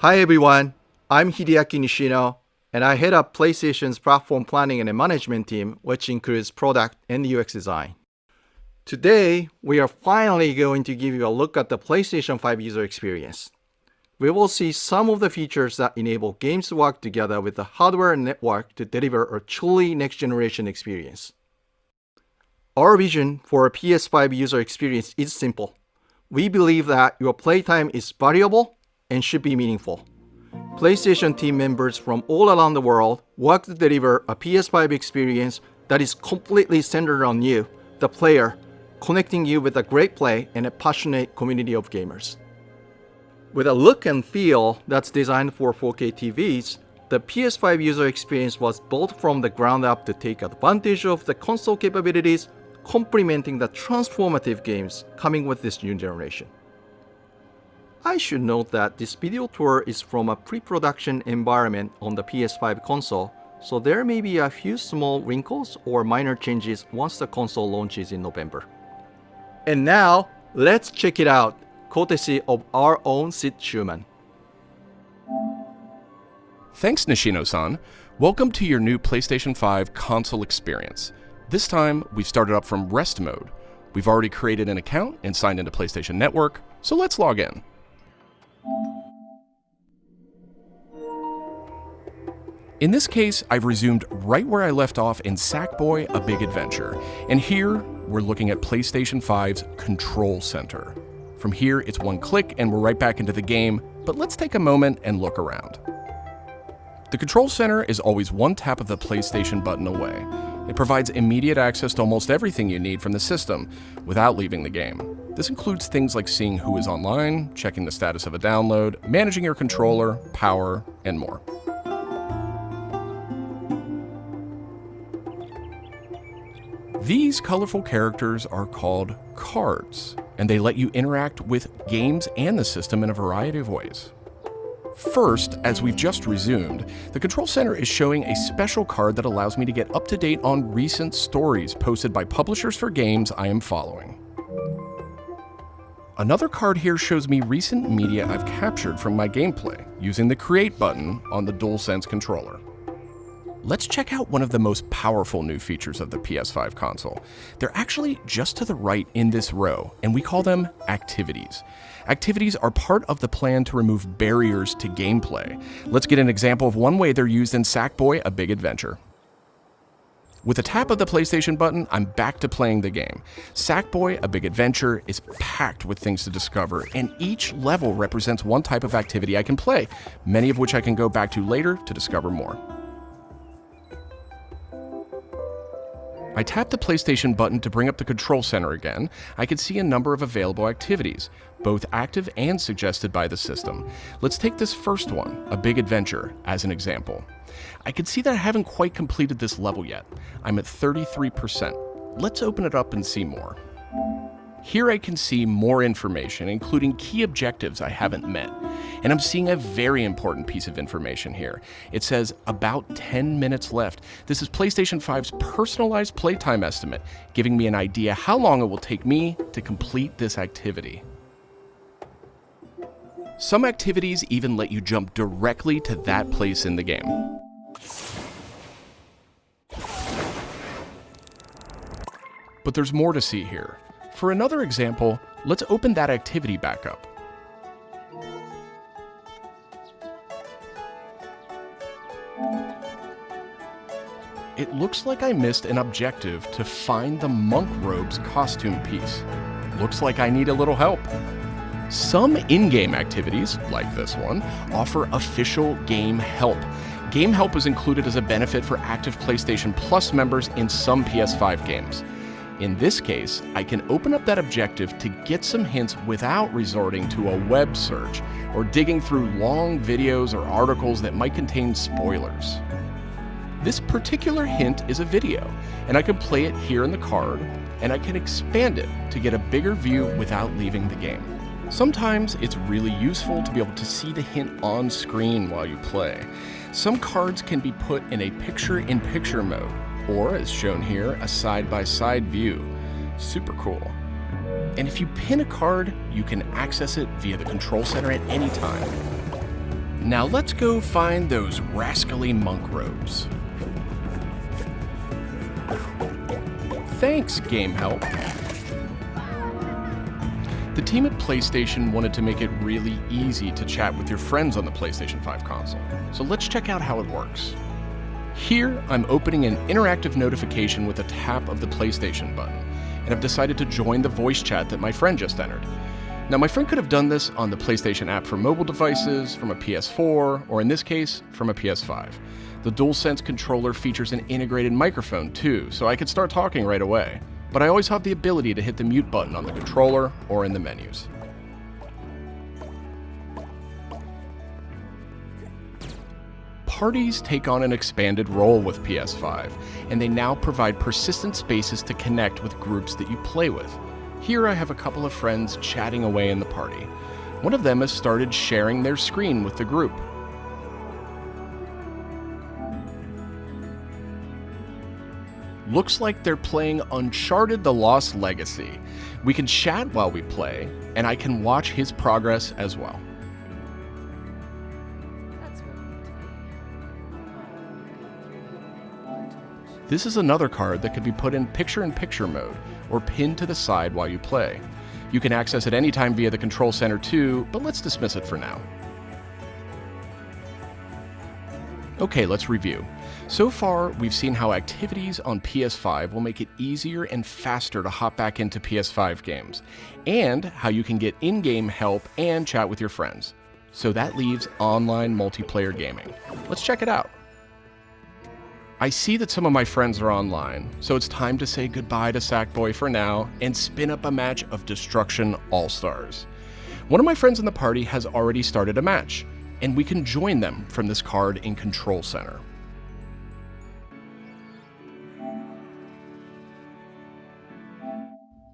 Hi everyone, I'm Hideaki Nishino, and I head up PlayStation's platform planning and management team, which includes product and UX design. Today, we are finally going to give you a look at the PlayStation 5 user experience. We will see some of the features that enable games to work together with the hardware and network to deliver a truly next-generation experience. Our vision for a PS5 user experience is simple. We believe that your playtime is valuable and should be meaningful. PlayStation team members from all around the world work to deliver a PS5 experience that is completely centered on you, the player, connecting you with a great play and a passionate community of gamers. With a look and feel that's designed for 4K TVs, the PS5 user experience was built from the ground up to take advantage of the console capabilities, complementing the transformative games coming with this new generation. I should note that this video tour is from a pre-production environment on the PS5 console, so there may be a few small wrinkles or minor changes once the console launches in November. And now, let's check it out, courtesy of our own Sid Schumann. Thanks, Nishino-san. Welcome to your new PlayStation 5 console experience. This time, we've started up from rest mode. We've already created an account and signed into PlayStation Network, so let's log in. In this case, I've resumed right where I left off in Sackboy: A Big Adventure, and here we're looking at PlayStation 5's Control Center. From here, it's one click and we're right back into the game, but let's take a moment and look around. The Control Center is always one tap of the PlayStation button away. It provides immediate access to almost everything you need from the system without leaving the game. This includes things like seeing who is online, checking the status of a download, managing your controller, power, and more. These colorful characters are called cards, and they let you interact with games and the system in a variety of ways. First, as we've just resumed, the Control Center is showing a special card that allows me to get up to date on recent stories posted by publishers for games I am following. Another card here shows me recent media I've captured from my gameplay using the Create button on the DualSense controller. Let's check out one of the most powerful new features of the PS5 console. They're actually just to the right in this row, and we call them activities. Activities are part of the plan to remove barriers to gameplay. Let's get an example of one way they're used in Sackboy: A Big Adventure. With a tap of the PlayStation button, I'm back to playing the game. Sackboy: A Big Adventure is packed with things to discover, and each level represents one type of activity I can play, many of which I can go back to later to discover more. I tap the PlayStation button to bring up the Control Center again. I can see a number of available activities, both active and suggested by the system. Let's take this first one, A Big Adventure, as an example. I can see that I haven't quite completed this level yet. I'm at 33%. Let's open it up and see more. Here I can see more information, including key objectives I haven't met. And I'm seeing a very important piece of information here. It says about 10 minutes left. This is PlayStation 5's personalized playtime estimate, giving me an idea how long it will take me to complete this activity. Some activities even let you jump directly to that place in the game. But there's more to see here. For another example, let's open that activity back up. It looks like I missed an objective to find the monk robe's costume piece. Looks like I need a little help. Some in-game activities, like this one, offer official game help. Game help is included as a benefit for active PlayStation Plus members in some PS5 games. In this case, I can open up that objective to get some hints without resorting to a web search or digging through long videos or articles that might contain spoilers. This particular hint is a video, and I can play it here in the card, and I can expand it to get a bigger view without leaving the game. Sometimes it's really useful to be able to see the hint on screen while you play. Some cards can be put in a picture-in-picture mode, or as shown here, a side-by-side view. Super cool. And if you pin a card, you can access it via the Control Center at any time. Now let's go find those rascally monk robes. Thanks, Game Help. The team at PlayStation wanted to make it really easy to chat with your friends on the PlayStation 5 console, so let's check out how it works. Here, I'm opening an interactive notification with a tap of the PlayStation button, and I've decided to join the voice chat that my friend just entered. Now, my friend could have done this on the PlayStation app for mobile devices, from a PS4, or in this case, from a PS5. The DualSense controller features an integrated microphone too, so I could start talking right away. But I always have the ability to hit the mute button on the controller or in the menus. Parties take on an expanded role with PS5, and they now provide persistent spaces to connect with groups that you play with. Here I have a couple of friends chatting away in the party. One of them has started sharing their screen with the group. Looks like they're playing Uncharted: The Lost Legacy. We can chat while we play, and I can watch his progress as well. This is another card that could be put in picture-in-picture mode, or pinned to the side while you play. You can access it anytime via the control center too, but let's dismiss it for now. Okay, let's review. So far, we've seen how activities on PS5 will make it easier and faster to hop back into PS5 games, and how you can get in-game help and chat with your friends. So that leaves online multiplayer gaming. Let's check it out. I see that some of my friends are online, so it's time to say goodbye to Sackboy for now and spin up a match of Destruction All-Stars. One of my friends in the party has already started a match, and we can join them from this card in Control Center.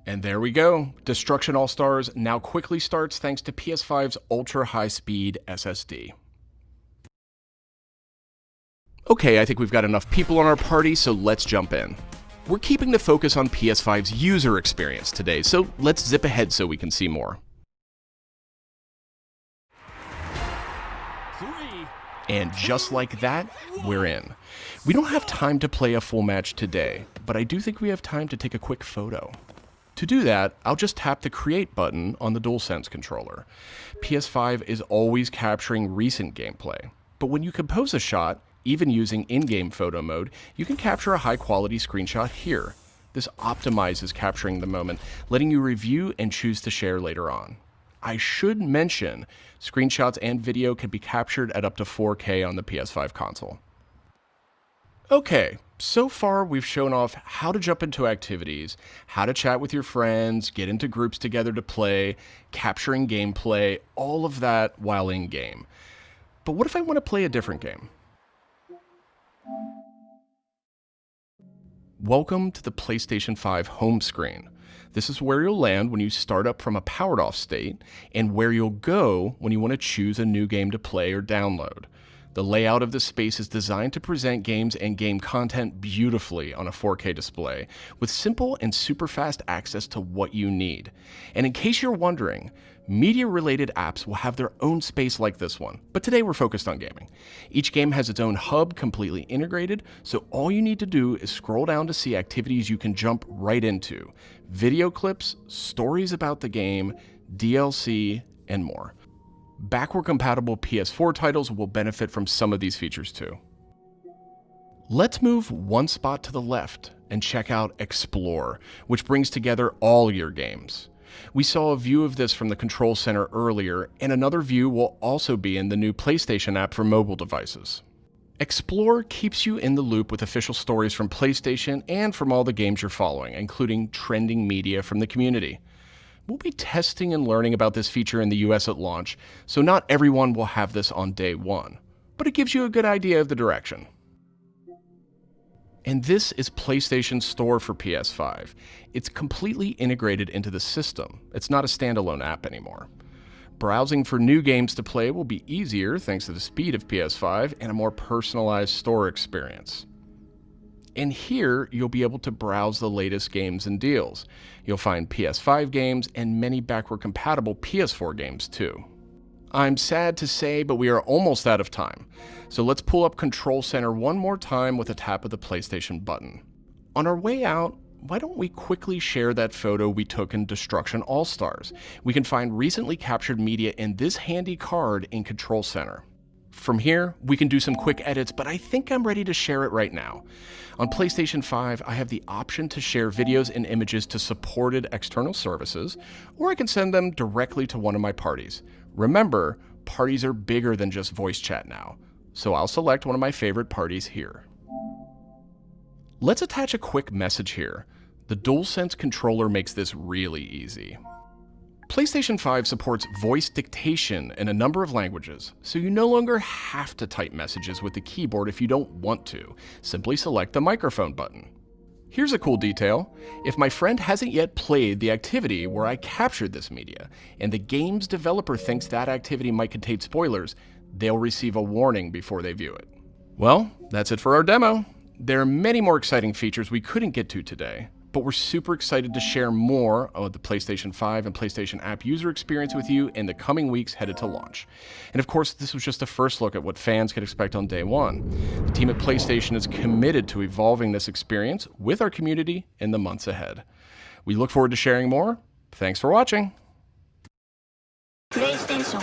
And there we go. Destruction All-Stars now quickly starts thanks to PS5's ultra-high-speed SSD. Okay, I think we've got enough people on our party, so let's jump in. We're keeping the focus on PS5's user experience today, so let's zip ahead so we can see more. And just like that, we're in. We don't have time to play a full match today, but I do think we have time to take a quick photo. To do that, I'll just tap the Create button on the DualSense controller. PS5 is always capturing recent gameplay, but when you compose a shot, even using in-game photo mode, you can capture a high-quality screenshot here. This optimizes capturing the moment, letting you review and choose to share later on. I should mention, screenshots and video can be captured at up to 4K on the PS5 console. Okay, so far we've shown off how to jump into activities, how to chat with your friends, get into groups together to play, capturing gameplay, all of that while in-game. But what if I want to play a different game? Welcome to the PlayStation 5 home screen. This is where you'll land when you start up from a powered off state, and where you'll go when you want to choose a new game to play or download. The layout of this space is designed to present games and game content beautifully on a 4K display, with simple and super fast access to what you need. And in case you're wondering, media-related apps will have their own space like this one, but today we're focused on gaming. Each game has its own hub completely integrated, so all you need to do is scroll down to see activities you can jump right into. Video clips, stories about the game, DLC, and more. Backward-compatible PS4 titles will benefit from some of these features too. Let's move one spot to the left and check out Explore, which brings together all your games. We saw a view of this from the Control Center earlier, and another view will also be in the new PlayStation app for mobile devices. Explore keeps you in the loop with official stories from PlayStation and from all the games you're following, including trending media from the community. We'll be testing and learning about this feature in the US at launch, so not everyone will have this on day one, but it gives you a good idea of the direction. And this is PlayStation's store for PS5. It's completely integrated into the system. It's not a standalone app anymore. Browsing for new games to play will be easier thanks to the speed of PS5 and a more personalized store experience. And here, you'll be able to browse the latest games and deals. You'll find PS5 games and many backward-compatible PS4 games too. I'm sad to say, but we are almost out of time. So let's pull up Control Center one more time with a tap of the PlayStation button. On our way out, why don't we quickly share that photo we took in Destruction All-Stars? We can find recently captured media in this handy card in Control Center. From here, we can do some quick edits, but I think I'm ready to share it right now. On PlayStation 5, I have the option to share videos and images to supported external services, or I can send them directly to one of my parties. Remember, parties are bigger than just voice chat now, so I'll select one of my favorite parties here. Let's attach a quick message here. The DualSense controller makes this really easy. PlayStation 5 supports voice dictation in a number of languages, so you no longer have to type messages with the keyboard if you don't want to. Simply select the microphone button. Here's a cool detail. If my friend hasn't yet played the activity where I captured this media, and the game's developer thinks that activity might contain spoilers, they'll receive a warning before they view it. Well, that's it for our demo. There are many more exciting features we couldn't get to today, but we're super excited to share more of the PlayStation 5 and PlayStation app user experience with you in the coming weeks headed to launch. And of course, this was just a first look at what fans can expect on day one. The team at PlayStation is committed to evolving this experience with our community in the months ahead. We look forward to sharing more. Thanks for watching. PlayStation